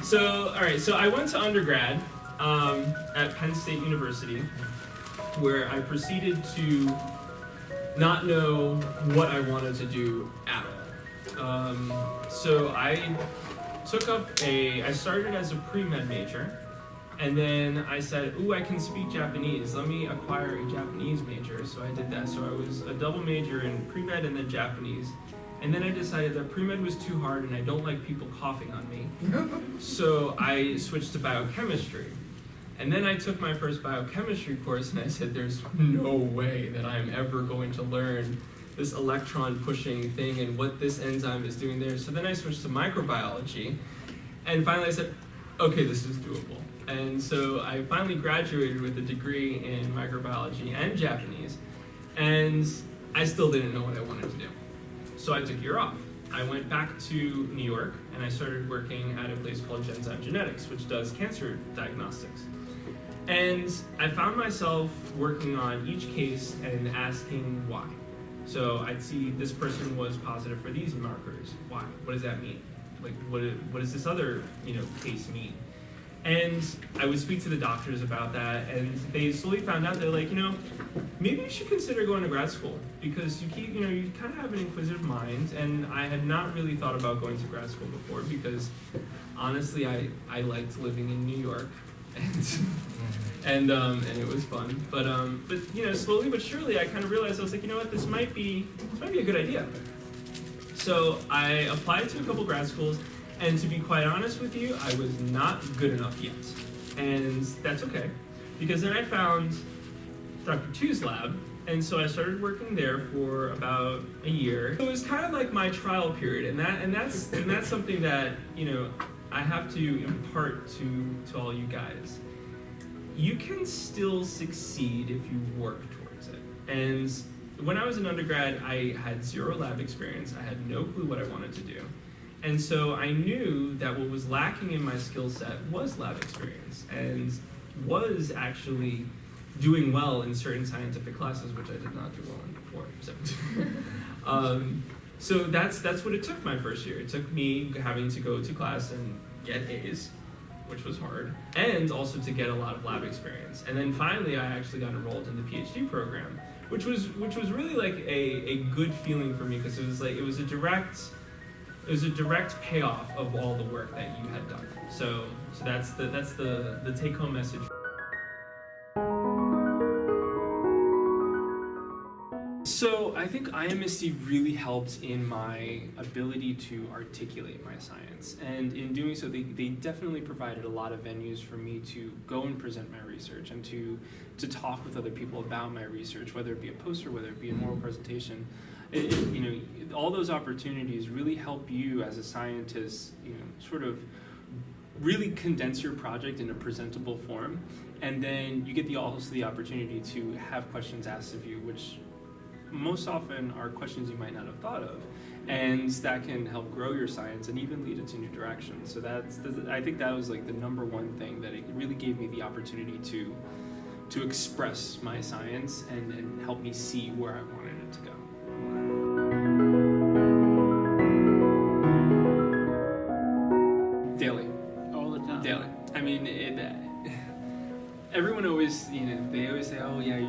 So, all right, so I went to undergrad at Penn State University, where I proceeded to not know what I wanted to do at all. So I started as a pre-med major, and then I said, ooh, I can speak Japanese. Let me acquire a Japanese major. So I did that. So I was a double major in pre-med and then Japanese. And then I decided that pre-med was too hard and I don't like people coughing on me. So I switched to biochemistry. And then I took my first biochemistry course and I said, there's no way that I'm ever going to learn this electron pushing thing and what this enzyme is doing there. So then I switched to microbiology. And finally I said, okay, this is doable. And so I finally graduated with a degree in microbiology and Japanese. And I still didn't know what I wanted to do. So I took a year off. I went back to New York and I started working at a place called Genzyme Genetics, which does cancer diagnostics. And I found myself working on each case and asking why. So I'd see this person was positive for these markers. Why? What does that mean? Like, what does this other case mean? And I would speak to the doctors about that, and they slowly found out, they're like, maybe you should consider going to grad school, because you keep, you kind of have an inquisitive mind, and I had not really thought about going to grad school before, because honestly, I liked living in New York, and it was fun. But slowly but surely, I kind of realized, I was like, you know what, this might be a good idea. So I applied to a couple grad schools. And to be quite honest with you, I was not good enough yet. And that's okay, because then I found Dr. Tu's lab, and so I started working there for about a year. So it was kind of like my trial period, and that's something that I have to impart to all you guys. You can still succeed if you work towards it. And when I was an undergrad, I had zero lab experience. I had no clue what I wanted to do. And so I knew that what was lacking in my skill set was lab experience, and was actually doing well in certain scientific classes, which I did not do well in before. So that's what it took my first year. It took me having to go to class and get A's, which was hard, and also to get a lot of lab experience. And then finally, I actually got enrolled in the PhD program, which was really like a good feeling for me, because it was a direct payoff of all the work that you had done. So that's the take-home message. So I think IMSD really helped in my ability to articulate my science. And in doing so, they definitely provided a lot of venues for me to go and present my research and to talk with other people about my research, whether it be a poster, whether it be an oral presentation. All those opportunities really help you as a scientist, sort of really condense your project in a presentable form, and then you get also the opportunity to have questions asked of you, which most often are questions you might not have thought of, and that can help grow your science and even lead it to new directions. So I think that was like the number one thing, that it really gave me the opportunity to express my science and help me see where I wanted it to go. Daily. All the time. Daily. I mean, everyone always, they always say, oh yeah,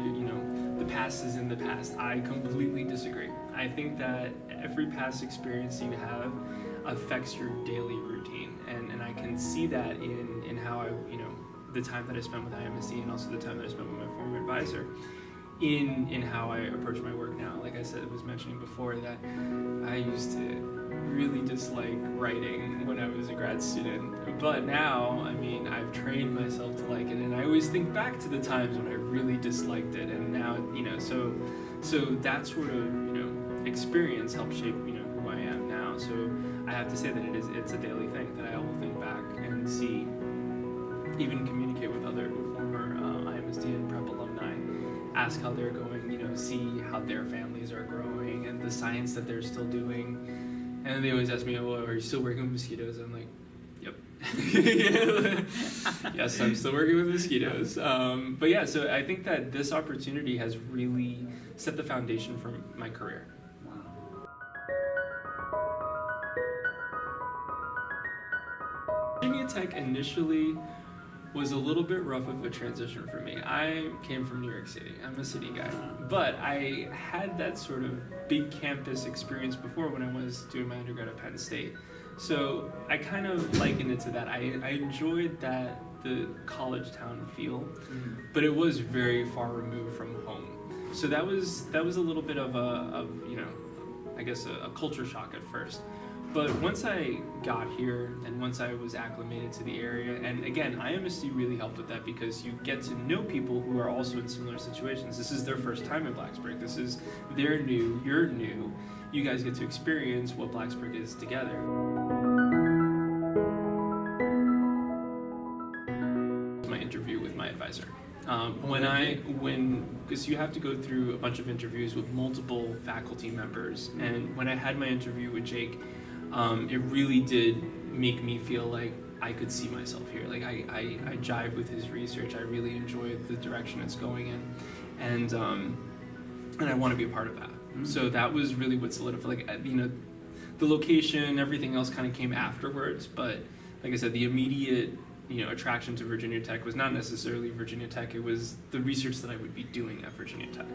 the past is in the past. I completely disagree. I think that every past experience you have affects your daily routine, and I can see that in how I, the time that I spent with IMSD, and also the time that I spent with my former advisor, in how I approach my work now. Like I was mentioning before, that I used to really dislike writing when I was a grad student, but now, I've trained myself to like it, and I always think back to the times when I really disliked it, and now, so that sort of, experience helped shape, who I am now. So I have to say that it's a daily thing that I will think back and see, even communicate with other former IMSD and prep alumni, ask how they're going, see how their families are growing and the science that they're still doing. And they always ask me, well, are you still working with mosquitoes? I'm like, yep. Yes, I'm still working with mosquitoes. But yeah, so I think that this opportunity has really set the foundation for my career. Virginia Tech initially was a little bit rough of a transition for me. I came from New York City. I'm a city guy. But I had that sort of big campus experience before when I was doing my undergrad at Penn State. So I kind of likened it to that. I enjoyed the college town feel, but it was very far removed from home. So that was a little bit of a culture shock at first. But once I got here and once I was acclimated to the area, and again, IMSD really helped with that because you get to know people who are also in similar situations. This is their first time in Blacksburg. They're new, you're new. You guys get to experience what Blacksburg is together. My interview with my advisor. Because you have to go through a bunch of interviews with multiple faculty members, and when I had my interview with Jake, it really did make me feel like I could see myself here. Like I jive with his research. I really enjoy the direction it's going in, and I want to be a part of that. So that was really what solidified. The location, everything else kind of came afterwards. But like I said, the immediate attraction to Virginia Tech was not necessarily Virginia Tech. It was the research that I would be doing at Virginia Tech.